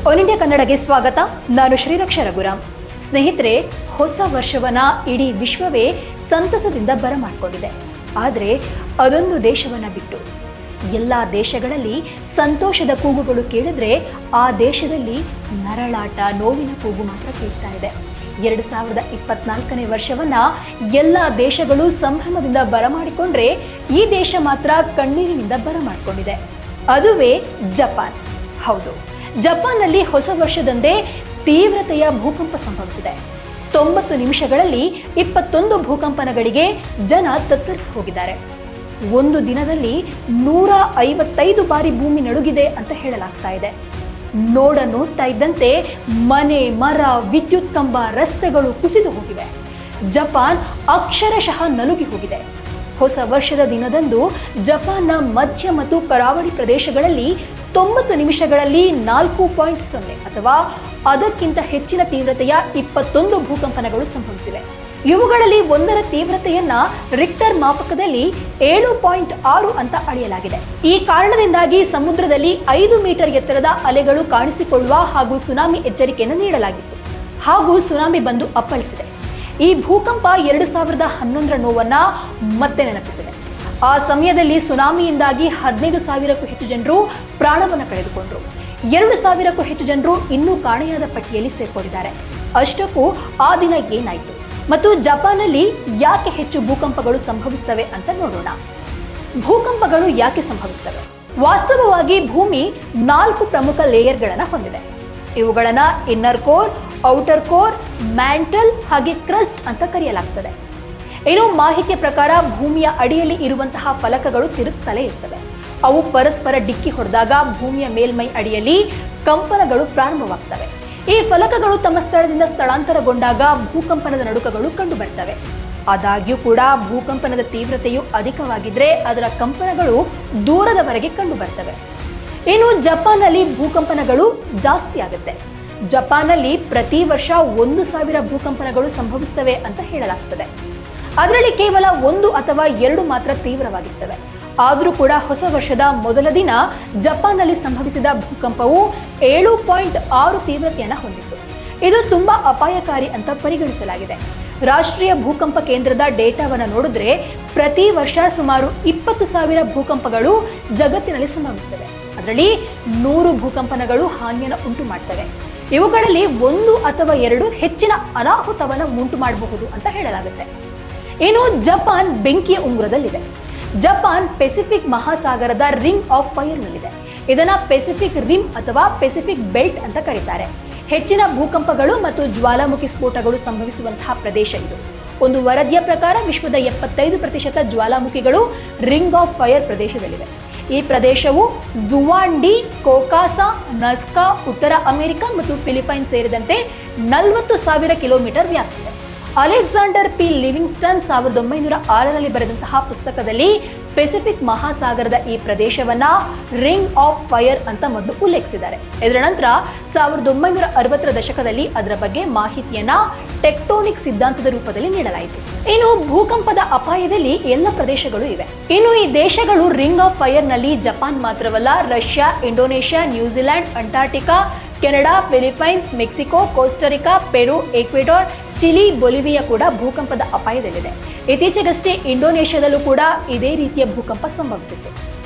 All India ಕನ್ನಡಗೆ ಸ್ವಾಗತ. ನಾನು ಶ್ರೀರಕ್ಷಾ ರಘುರಾಮ್. ಸ್ನೇಹಿತರೆ, ಹೊಸ ವರ್ಷವನ್ನ ಇಡೀ ವಿಶ್ವವೇ ಸಂತಸದಿಂದ ಬರಮಾಡಿಕೊಂಡಿದೆ. ಆದರೆ ಅದೊಂದು ದೇಶವನ್ನ ಬಿಟ್ಟು ಎಲ್ಲ ದೇಶಗಳಲ್ಲಿ ಸಂತೋಷದ ಕೂಗುಗಳು ಕೇಳಿದ್ರೆ ಆ ದೇಶದಲ್ಲಿ ನರಳಾಟ, ನೋವಿನ ಕೂಗು ಮಾತ್ರ ಕೇಳ್ತಾ ಇದೆ. 2024ನೇ ವರ್ಷವನ್ನ ಎಲ್ಲ ದೇಶಗಳು ಸಂಭ್ರಮದಿಂದ ಬರಮಾಡಿಕೊಂಡ್ರೆ ಈ ದೇಶ ಮಾತ್ರ ಕಣ್ಣೀರಿನಿಂದ ಬರಮಾಡಿಕೊಂಡಿದೆ. ಅದುವೇ ಜಪಾನ್. ಹೌದು, ಜಪಾನ್ನಲ್ಲಿ ಹೊಸ ವರ್ಷದಂದೇ ತೀವ್ರತೆಯ ಭೂಕಂಪ ಸಂಭವಿಸಿದೆ. 90 ನಿಮಿಷಗಳಲ್ಲಿ 21 ಭೂಕಂಪನಗಳಿಗೆ ಜನ ತತ್ತರಿಸಿ ಹೋಗಿದ್ದಾರೆ. ಒಂದು ದಿನದಲ್ಲಿ 155 ಬಾರಿ ಭೂಮಿ ನಡುಗಿದೆ ಅಂತ ಹೇಳಲಾಗ್ತಾ ಇದೆ. ನೋಡ್ತಾ ಇದ್ದಂತೆ ಮನೆ, ಮರ, ವಿದ್ಯುತ್ ಕಂಬ, ರಸ್ತೆಗಳು ಕುಸಿದು ಹೋಗಿವೆ. ಜಪಾನ್ ಅಕ್ಷರಶಃ ನಲುಗಿ ಹೋಗಿದೆ. ಹೊಸ ವರ್ಷದ ದಿನದಂದು ಜಪಾನ್ನ ಮಧ್ಯ ಮತ್ತು ಕರಾವಳಿ ಪ್ರದೇಶಗಳಲ್ಲಿ 90 ನಿಮಿಷಗಳಲ್ಲಿ 4.0 ಅಥವಾ ಅದಕ್ಕಿಂತ ಹೆಚ್ಚಿನ ತೀವ್ರತೆಯ 21 ಭೂಕಂಪನಗಳು ಸಂಭವಿಸಿವೆ. ಇವುಗಳಲ್ಲಿ ಒಂದರ ತೀವ್ರತೆಯನ್ನ ರಿಕ್ಟರ್ ಮಾಪಕದಲ್ಲಿ 7.6 ಅಂತ ಅಳೆಯಲಾಗಿದೆ. ಈ ಕಾರಣದಿಂದಾಗಿ ಸಮುದ್ರದಲ್ಲಿ 5 ಮೀಟರ್ ಎತ್ತರದ ಅಲೆಗಳು ಕಾಣಿಸಿಕೊಳ್ಳುವ ಹಾಗೂ ಸುನಾಮಿ ಎಚ್ಚರಿಕೆಯನ್ನು ನೀಡಲಾಗಿತ್ತು. ಹಾಗೂ ಸುನಾಮಿ ಬಂದು ಅಪ್ಪಳಿಸಿದೆ. ಈ ಭೂಕಂಪ 2011ರ ನೋವನ್ನ ಮತ್ತೆ ನೆನಪಿಸಿದೆ. ಆ ಸಮಯದಲ್ಲಿ ಸುನಾಮಿಯಿಂದಾಗಿ 15,000ಕ್ಕೂ ಹೆಚ್ಚು ಜನರು ಪ್ರಾಣವನ್ನು ಕಳೆದುಕೊಂಡರು. 2,000ಕ್ಕೂ ಹೆಚ್ಚು ಜನರು ಇನ್ನೂ ಕಾಣೆಯಾದ ಪಟ್ಟಿಯಲ್ಲಿ ಸೇರ್ಕೊಂಡಿದ್ದಾರೆ. ಅಷ್ಟಕ್ಕೂ ಆ ದಿನ ಏನಾಯಿತು ಮತ್ತು ಜಪಾನ್ನಲ್ಲಿ ಯಾಕೆ ಹೆಚ್ಚು ಭೂಕಂಪಗಳು ಸಂಭವಿಸ್ತವೆ ಅಂತ ನೋಡೋಣ. ಭೂಕಂಪಗಳು ಯಾಕೆ ಸಂಭವಿಸ್ತವೆ? ವಾಸ್ತವವಾಗಿ ಭೂಮಿ 4 ಪ್ರಮುಖ ಲೇಯರ್ಗಳನ್ನು ಹೊಂದಿದೆ. ಇವುಗಳನ್ನ inner core, outer core, mantle ಹಾಗೆ ಕ್ರಸ್ಟ್ ಅಂತ ಕರೆಯಲಾಗ್ತದೆ. ಇನ್ನು ಮಾಹಿತಿಯ ಪ್ರಕಾರ ಭೂಮಿಯ ಅಡಿಯಲ್ಲಿ ಇರುವಂತಹ ಫಲಕಗಳು ತಿರುಗ್ತಲೇ ಇರ್ತವೆ. ಅವು ಪರಸ್ಪರ ಡಿಕ್ಕಿ ಹೊಡೆದಾಗ ಭೂಮಿಯ ಮೇಲ್ಮೈ ಅಡಿಯಲ್ಲಿ ಕಂಪನಗಳು ಪ್ರಾರಂಭವಾಗ್ತವೆ. ಈ ಫಲಕಗಳು ತಮ್ಮ ಸ್ಥಳದಿಂದ ಸ್ಥಳಾಂತರಗೊಂಡಾಗ ಭೂಕಂಪನದ ನಡುಕಗಳು ಕಂಡು ಬರ್ತವೆ. ಆದಾಗ್ಯೂ ಕೂಡ ಭೂಕಂಪನದ ತೀವ್ರತೆಯು ಅಧಿಕವಾಗಿದ್ರೆ ಅದರ ಕಂಪನಗಳು ದೂರದವರೆಗೆ ಕಂಡು ಬರ್ತವೆ. ಇನ್ನು ಜಪಾನ್ನಲ್ಲಿ ಭೂಕಂಪನಗಳು ಜಾಸ್ತಿ ಆಗುತ್ತೆ. ಜಪಾನ್ನಲ್ಲಿ ಪ್ರತಿ ವರ್ಷ 1,000 ಭೂಕಂಪನಗಳು ಸಂಭವಿಸ್ತವೆ ಅಂತ ಹೇಳಲಾಗ್ತದೆ. ಅದರಲ್ಲಿ ಕೇವಲ 1 ಅಥವಾ 2 ಮಾತ್ರ ತೀವ್ರವಾಗಿರ್ತವೆ. ಆದರೂ ಕೂಡ ಹೊಸ ವರ್ಷದ ಮೊದಲ ದಿನ ಜಪಾನ್ನಲ್ಲಿ ಸಂಭವಿಸಿದ ಭೂಕಂಪವು 7.6 ತೀವ್ರತೆಯನ್ನು ಹೊಂದಿತ್ತು. ಇದು ತುಂಬಾ ಅಪಾಯಕಾರಿ ಅಂತ ಪರಿಗಣಿಸಲಾಗಿದೆ. ರಾಷ್ಟ್ರೀಯ ಭೂಕಂಪ ಕೇಂದ್ರದ ಡೇಟಾವನ್ನು ನೋಡಿದ್ರೆ ಪ್ರತಿ ವರ್ಷ ಸುಮಾರು 20,000 ಭೂಕಂಪಗಳು ಜಗತ್ತಿನಲ್ಲಿ ಸಂಭವಿಸ್ತವೆ. ಅದರಲ್ಲಿ 100 ಭೂಕಂಪನಗಳು ಹಾನಿಯನ್ನು ಉಂಟು ಮಾಡ್ತವೆ. ಇವುಗಳಲ್ಲಿ 1 ಅಥವಾ 2 ಹೆಚ್ಚಿನ ಅನಾಹುತವನ್ನು ಉಂಟು ಮಾಡಬಹುದು ಅಂತ ಹೇಳಲಾಗುತ್ತೆ. ಇನ್ನು ಜಪಾನ್ ಬೆಂಕಿಯ ಉಂಗುರದಲ್ಲಿದೆ. ಜಪಾನ್ ಪೆಸಿಫಿಕ್ ಮಹಾಸಾಗರದ ರಿಂಗ್ ಆಫ್ ಫೈರ್ ನಲ್ಲಿದೆ. ಇದನ್ನ ಪೆಸಿಫಿಕ್ ರಿಮ್ ಅಥವಾ ಪೆಸಿಫಿಕ್ ಬೆಲ್ಟ್ ಅಂತ ಕರೀತಾರೆ. ಹೆಚ್ಚಿನ ಭೂಕಂಪಗಳು ಮತ್ತು ಜ್ವಾಲಾಮುಖಿ ಸ್ಫೋಟಗಳು ಸಂಭವಿಸುವಂತಹ ಪ್ರದೇಶ ಇದು. ಒಂದು ವರದಿಯ ಪ್ರಕಾರ ವಿಶ್ವದ 75% ಜ್ವಾಲಾಮುಖಿಗಳು ರಿಂಗ್ ಆಫ್ ಫೈರ್ ಪ್ರದೇಶದಲ್ಲಿವೆ. ಈ ಪ್ರದೇಶವು ಜುವಾಂಡಿ, ಕೋಕಾಸಾ, ನಸ್ಕಾ, ಉತ್ತರ ಅಮೆರಿಕ ಮತ್ತು ಫಿಲಿಪೈನ್ಸ್ ಸೇರಿದಂತೆ 40,000 ಕಿಲೋಮೀಟರ್ ವ್ಯಾಪಿಸಿದೆ. ಅಲೆಕ್ಸಾಂಡರ್ ಪಿ ಲಿವಿಂಗ್ಸ್ಟನ್ 1906ರಲ್ಲಿ ಬರೆದಂತಹ ಪುಸ್ತಕದಲ್ಲಿ ಪೆಸಿಫಿಕ್ ಮಹಾಸಾಗರದ ಈ ಪ್ರದೇಶವನ್ನ ರಿಂಗ್ ಆಫ್ ಫೈರ್ ಅಂತ ಮೊದಲು ಉಲ್ಲೇಖಿಸಿದ್ದಾರೆ. ಇದರ ನಂತರ 1960ರ ದಶಕದಲ್ಲಿ ಅದರ ಬಗ್ಗೆ ಮಾಹಿತಿಯನ್ನ ಟೆಕ್ಟೋನಿಕ್ ಸಿದ್ಧಾಂತದ ರೂಪದಲ್ಲಿ ನೀಡಲಾಯಿತು. ಇನ್ನು ಭೂಕಂಪದ ಅಪಾಯದಲ್ಲಿ ಎಲ್ಲ ಪ್ರದೇಶಗಳು ಇವೆ. ಇನ್ನು ಈ ದೇಶಗಳು ರಿಂಗ್ ಆಫ್ ಫೈರ್ ನಲ್ಲಿ ಜಪಾನ್ ಮಾತ್ರವಲ್ಲ, Russia, Indonesia, New Zealand, Antarctica, Canada, Philippines, Mexico, Costa Rica, Peru, Ecuador, Chile, Bolivia ಕೂಡ ಭೂಕಂಪದ ಅಪಾಯದಲ್ಲಿದೆ. ಇತ್ತೀಚೆಗಷ್ಟೇ ಇಂಡೋನೇಷ್ಯಾದಲ್ಲೂ ಕೂಡ ಇದೇ ರೀತಿಯ ಭೂಕಂಪ ಸಂಭವಿಸಿತ್ತು.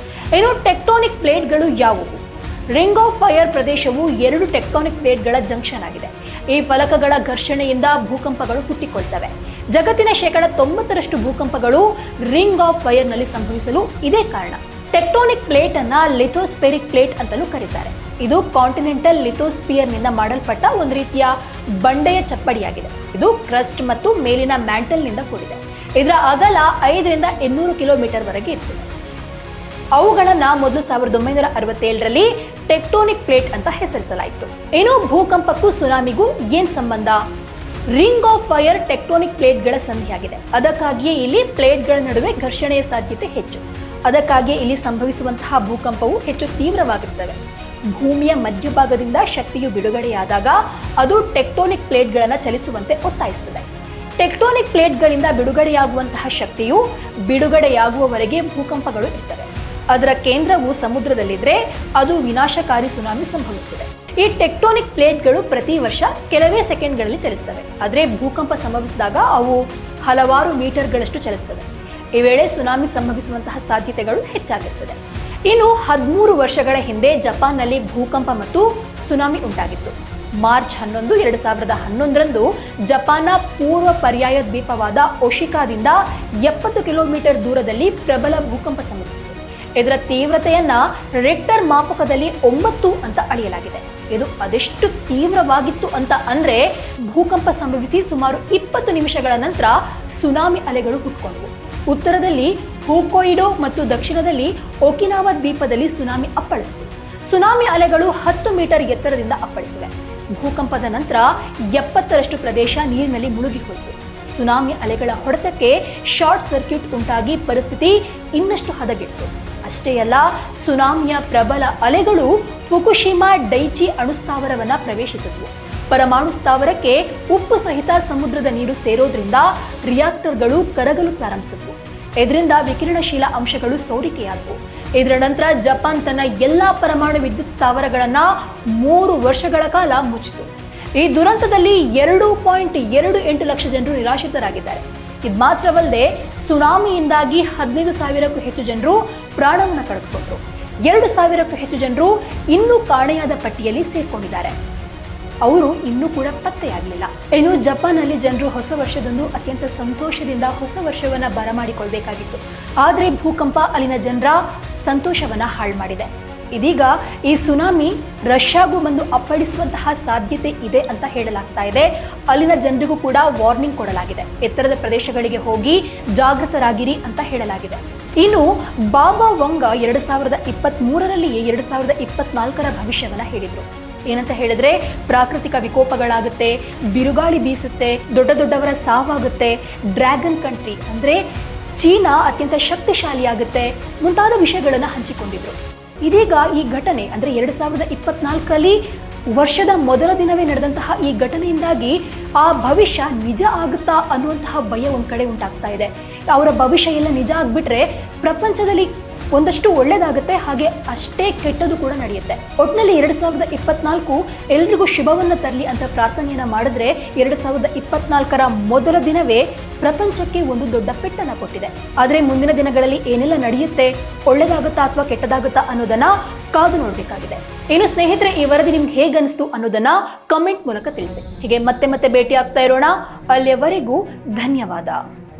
ಇನ್ನು ಟೆಕ್ಟೋನಿಕ್ ಪ್ಲೇಟ್ಗಳು ಯಾವುವು? ರಿಂಗ್ ಆಫ್ ಫೈರ್ ಪ್ರದೇಶವು 2 ಟೆಕ್ಟೋನಿಕ್ ಪ್ಲೇಟ್ಗಳ ಜಂಕ್ಷನ್ ಆಗಿದೆ. ಈ ಫಲಕಗಳ ಘರ್ಷಣೆಯಿಂದ ಭೂಕಂಪಗಳು ಹುಟ್ಟಿಕೊಳ್ತವೆ. ಜಗತ್ತಿನ 90% ಭೂಕಂಪಗಳು ರಿಂಗ್ ಆಫ್ ಫೈರ್ ನಲ್ಲಿ ಸಂಭವಿಸಲು ಇದೇ ಕಾರಣ. ಟೆಕ್ಟೋನಿಕ್ ಪ್ಲೇಟ್ ಅನ್ನ ಲಿಥೋಸ್ಫೆರಿಕ್ ಪ್ಲೇಟ್ ಅಂತಲೂ ಕರೀತಾರೆ. ಇದು ಕಾಂಟಿನೆಂಟಲ್ ಲಿಥೋಸ್ಪಿಯರ್ ನಿಂದ ಮಾಡಲ್ಪಟ್ಟ ಒಂದು ರೀತಿಯ ಬಂಡೆಯ ಚಪ್ಪಡಿಯಾಗಿದೆ. ಇದು ಕ್ರಸ್ಟ್ ಮತ್ತು ಮೇಲಿನ ಮ್ಯಾಂಟಲ್ ನಿಂದ ಕೂಡಿದೆ. ಇದರ ಅಗಲ 5ರಿಂದ 800 ಕಿಲೋಮೀಟರ್ ವರೆಗೆ ಇರ್ತದೆ. ಅವುಗಳನ್ನ ಮೊದಲು 1967ರಲ್ಲಿ ಟೆಕ್ಟೋನಿಕ್ ಪ್ಲೇಟ್ ಅಂತ ಹೆಸರಿಸಲಾಯಿತು. ಇನ್ನು ಭೂಕಂಪಕ್ಕೂ ಸುನಾಮಿಗೂ ಏನ್ ಸಂಬಂಧ? ರಿಂಗ್ ಆಫ್ ಫೈರ್ ಟೆಕ್ಟೋನಿಕ್ ಪ್ಲೇಟ್ಗಳ ಸಂಧಿಯಾಗಿದೆ. ಅದಕ್ಕಾಗಿಯೇ ಇಲ್ಲಿ ಪ್ಲೇಟ್ಗಳ ನಡುವೆ ಘರ್ಷಣೆಯ ಸಾಧ್ಯತೆ ಹೆಚ್ಚು. ಅದಕ್ಕಾಗಿಯೇ ಇಲ್ಲಿ ಸಂಭವಿಸುವಂತಹ ಭೂಕಂಪವು ಹೆಚ್ಚು ತೀವ್ರವಾಗಿರುತ್ತವೆ. ಭೂಮಿಯ ಮಧ್ಯಭಾಗದಿಂದ ಶಕ್ತಿಯು ಬಿಡುಗಡೆಯಾದಾಗ ಅದು ಟೆಕ್ಟೋನಿಕ್ ಪ್ಲೇಟ್ಗಳನ್ನು ಚಲಿಸುವಂತೆ ಒತ್ತಾಯಿಸುತ್ತದೆ. ಟೆಕ್ಟೋನಿಕ್ ಪ್ಲೇಟ್ಗಳಿಂದ ಬಿಡುಗಡೆಯಾಗುವಂತಹ ಶಕ್ತಿಯು ಬಿಡುಗಡೆಯಾಗುವವರೆಗೆ ಭೂಕಂಪಗಳು ಇರ್ತವೆ. ಅದರ ಕೇಂದ್ರವು ಸಮುದ್ರದಲ್ಲಿದ್ರೆ ಅದು ವಿನಾಶಕಾರಿ ಸುನಾಮಿ ಸಂಭವಿಸುತ್ತದೆ. ಈ ಟೆಕ್ಟೋನಿಕ್ ಪ್ಲೇಟ್ಗಳು ಪ್ರತಿ ವರ್ಷ ಕೆಲವೇ ಸೆಕೆಂಡ್ಗಳಲ್ಲಿ ಚಲಿಸ್ತವೆ. ಆದರೆ ಭೂಕಂಪ ಸಂಭವಿಸಿದಾಗ ಅವು ಹಲವಾರು ಮೀಟರ್ಗಳಷ್ಟು ಚಲಿಸ್ತವೆ. ಈ ವೇಳೆ ಸುನಾಮಿ ಸಂಭವಿಸುವಂತಹ ಸಾಧ್ಯತೆಗಳು ಹೆಚ್ಚಾಗಿರುತ್ತದೆ. ಇನ್ನು 13 ವರ್ಷಗಳ ಹಿಂದೆ ಜಪಾನ್ನಲ್ಲಿ ಭೂಕಂಪ ಮತ್ತು ಸುನಾಮಿ ಉಂಟಾಗಿತ್ತು. ಮಾರ್ಚ್ 11, 2011ರಂದು ಜಪಾನ್ನ ಪೂರ್ವ ಪರ್ಯಾಯ ದ್ವೀಪವಾದ ಒಶಿಕಾದಿಂದ 70 ಕಿಲೋಮೀಟರ್ ದೂರದಲ್ಲಿ ಪ್ರಬಲ ಭೂಕಂಪ ಸಂಭವಿಸಿತು. ಇದರ ತೀವ್ರತೆಯನ್ನ ರಿಕ್ಟರ್ ಮಾಪಕದಲ್ಲಿ 9 ಅಂತ ಅಳೆಯಲಾಗಿದೆ. ಇದು ಅದೆಷ್ಟು ತೀವ್ರವಾಗಿತ್ತು ಅಂತ ಅಂದ್ರೆ ಭೂಕಂಪ ಸಂಭವಿಸಿ ಸುಮಾರು 20 ನಿಮಿಷಗಳ ನಂತರ ಸುನಾಮಿ ಅಲೆಗಳು ಹುಟ್ಕೊಂಡವು. ಉತ್ತರದಲ್ಲಿ ಹೋಕೊಯ್ಡೋ ಮತ್ತು ದಕ್ಷಿಣದಲ್ಲಿ ಒಕಿನಾವಾ ದ್ವೀಪದಲ್ಲಿ ಸುನಾಮಿ ಅಪ್ಪಳಿಸಿತು. ಸುನಾಮಿ ಅಲೆಗಳು 10 ಮೀಟರ್ ಎತ್ತರದಿಂದ ಅಪ್ಪಳಿಸಿವೆ. ಭೂಕಂಪದ ನಂತರ 70ರಷ್ಟು ಪ್ರದೇಶ ನೀರಿನಲ್ಲಿ ಮುಳುಗಿ ಹೋಯಿತು. ಸುನಾಮಿ ಅಲೆಗಳ ಹೊಡೆತಕ್ಕೆ ಶಾರ್ಟ್ ಸರ್ಕ್ಯೂಟ್ ಉಂಟಾಗಿ ಪರಿಸ್ಥಿತಿ ಇನ್ನಷ್ಟು ಹದಗೆಟ್ಟು. ಅಷ್ಟೇ ಅಲ್ಲ, ಸುನಾಮಿಯ ಪ್ರಬಲ ಅಲೆಗಳು ಫುಕುಶಿಮಾ ಡೈಚಿ ಅಣುಸ್ಥಾವರವನ್ನ ಪ್ರವೇಶಿಸಿದ್ವು. ಪರಮಾಣು ಸ್ಥಾವರಕ್ಕೆ ಉಪ್ಪು ಸಹಿತ ಸಮುದ್ರದ ನೀರು ಸೇರೋದ್ರಿಂದ ರಿಯಾಕ್ಟರ್ಗಳು ಕರಗಲು ಪ್ರಾರಂಭಿಸಿದ್ವು. ಇದರಿಂದ ವಿಕಿರಣಶೀಲ ಅಂಶಗಳು ಸೋರಿಕೆಯಾದವು. ಇದರ ನಂತರ ಜಪಾನ್ ತನ್ನ ಎಲ್ಲಾ ಪರಮಾಣು ವಿದ್ಯುತ್ ಸ್ಥಾವರಗಳನ್ನ 3 ವರ್ಷಗಳ ಕಾಲ ಮುಚ್ಚಿತು. ಈ ದುರಂತದಲ್ಲಿ 2.28 ಲಕ್ಷ ಜನರು ನಿರಾಶ್ರಿತರಾಗಿದ್ದಾರೆ. ಇದು ಮಾತ್ರವಲ್ಲದೆ ಸುನಾಮಿಯಿಂದಾಗಿ 15,000ಕ್ಕೂ ಹೆಚ್ಚು ಜನರು ಪ್ರಾಣವನ್ನು ಕಳೆದುಕೊಂಡರು. 2,000ಕ್ಕೂ ಹೆಚ್ಚು ಜನರು ಇನ್ನೂ ಕಾಣೆಯಾದ ಪಟ್ಟಿಯಲ್ಲಿ ಸೇರ್ಕೊಂಡಿದ್ದಾರೆ. ಅವರು ಇನ್ನೂ ಕೂಡ ಪತ್ತೆಯಾಗಲಿಲ್ಲ. ಇನ್ನು ಜಪಾನ್ನಲ್ಲಿ ಜನರು ಹೊಸ ವರ್ಷದಂದು ಅತ್ಯಂತ ಸಂತೋಷದಿಂದ ಹೊಸ ವರ್ಷವನ್ನ ಬರಮಾಡಿಕೊಳ್ಬೇಕಾಗಿತ್ತು. ಆದರೆ ಭೂಕಂಪ ಅಲ್ಲಿನ ಜನರ ಸಂತೋಷವನ್ನ ಹಾಳು ಮಾಡಿದೆ. ಇದೀಗ ಈ ಸುನಾಮಿ ರಷ್ಯಾಗೂ ಬಂದು ಅಪ್ಪಳಿಸುವಂತಹ ಸಾಧ್ಯತೆ ಇದೆ ಅಂತ ಹೇಳಲಾಗ್ತಾ ಇದೆ. ಅಲ್ಲಿನ ಜನರಿಗೂ ಕೂಡ ವಾರ್ನಿಂಗ್ ಕೊಡಲಾಗಿದೆ. ಎತ್ತರದ ಪ್ರದೇಶಗಳಿಗೆ ಹೋಗಿ ಜಾಗೃತರಾಗಿರಿ ಅಂತ ಹೇಳಲಾಗಿದೆ. ಇನ್ನು ಬಾಬಾ ವಂಗ 2023ರಲ್ಲಿಯೇ 2024ರ ಭವಿಷ್ಯವನ್ನ ಹೇಳಿದ್ರು. ಏನಂತ ಹೇಳಿದ್ರೆ, ಪ್ರಾಕೃತಿಕ ವಿಕೋಪಗಳಾಗುತ್ತೆ, ಬಿರುಗಾಳಿ ಬೀಸುತ್ತೆ, ದೊಡ್ಡವರ ಸಾವಾಗುತ್ತೆ, ಡ್ರ್ಯಾಗನ್ ಕಂಟ್ರಿ ಅಂದ್ರೆ ಚೀನಾ ಅತ್ಯಂತ ಶಕ್ತಿಶಾಲಿಯಾಗುತ್ತೆ ಮುಂತಾದ ವಿಷಯಗಳನ್ನು ಹಂಚಿಕೊಂಡಿದ್ರು. ಇದೀಗ ಈ ಘಟನೆ ಅಂದ್ರೆ 2024ರಲ್ಲಿ ವರ್ಷದ ಮೊದಲ ದಿನವೇ ನಡೆದಂತಹ ಈ ಘಟನೆಯಿಂದಾಗಿ ಆ ಭವಿಷ್ಯ ನಿಜ ಆಗುತ್ತಾ ಅನ್ನುವಂತಹ ಭಯ ಒಂದ್ ಕಡೆ ಉಂಟಾಗ್ತಾ ಇದೆ. ಅವರ ಭವಿಷ್ಯ ಎಲ್ಲ ನಿಜ ಆಗ್ಬಿಟ್ರೆ ಪ್ರಪಂಚದಲ್ಲಿ ಒಂದಷ್ಟು ಒಳ್ಳೇದಾಗುತ್ತೆ, ಹಾಗೆ ಅಷ್ಟೇ ಕೆಟ್ಟದು ಕೂಡ ನಡೆಯುತ್ತೆ. ಒಟ್ಟಿನಲ್ಲಿ 2024 ಎಲ್ರಿಗೂ ಶುಭವನ್ನ ತರಲಿ ಅಂತ ಪ್ರಾರ್ಥನೆಯನ್ನ ಮಾಡಿದ್ರೆ 2024ರ ಮೊದಲ ದಿನವೇ ಪ್ರಪಂಚಕ್ಕೆ ಒಂದು ದೊಡ್ಡ ಪೆಟ್ಟನ್ನ ಕೊಟ್ಟಿದೆ. ಆದ್ರೆ ಮುಂದಿನ ದಿನಗಳಲ್ಲಿ ಏನೆಲ್ಲ ನಡೆಯುತ್ತೆ, ಒಳ್ಳೇದಾಗುತ್ತಾ ಅಥವಾ ಕೆಟ್ಟದಾಗುತ್ತಾ ಅನ್ನೋದನ್ನ ಕಾದು ನೋಡ್ಬೇಕಾಗಿದೆ. ಇನ್ನು ಸ್ನೇಹಿತರೆ, ಈ ವರದಿ ನಿಮ್ಗೆ ಹೇಗೆ ಅನಿಸ್ತು ಅನ್ನೋದನ್ನ ಕಮೆಂಟ್ ಮೂಲಕ ತಿಳಿಸಿ. ಹೀಗೆ ಮತ್ತೆ ಭೇಟಿ ಆಗ್ತಾ ಇರೋಣ. ಅಲ್ಲಿಯವರೆಗೂ ಧನ್ಯವಾದ.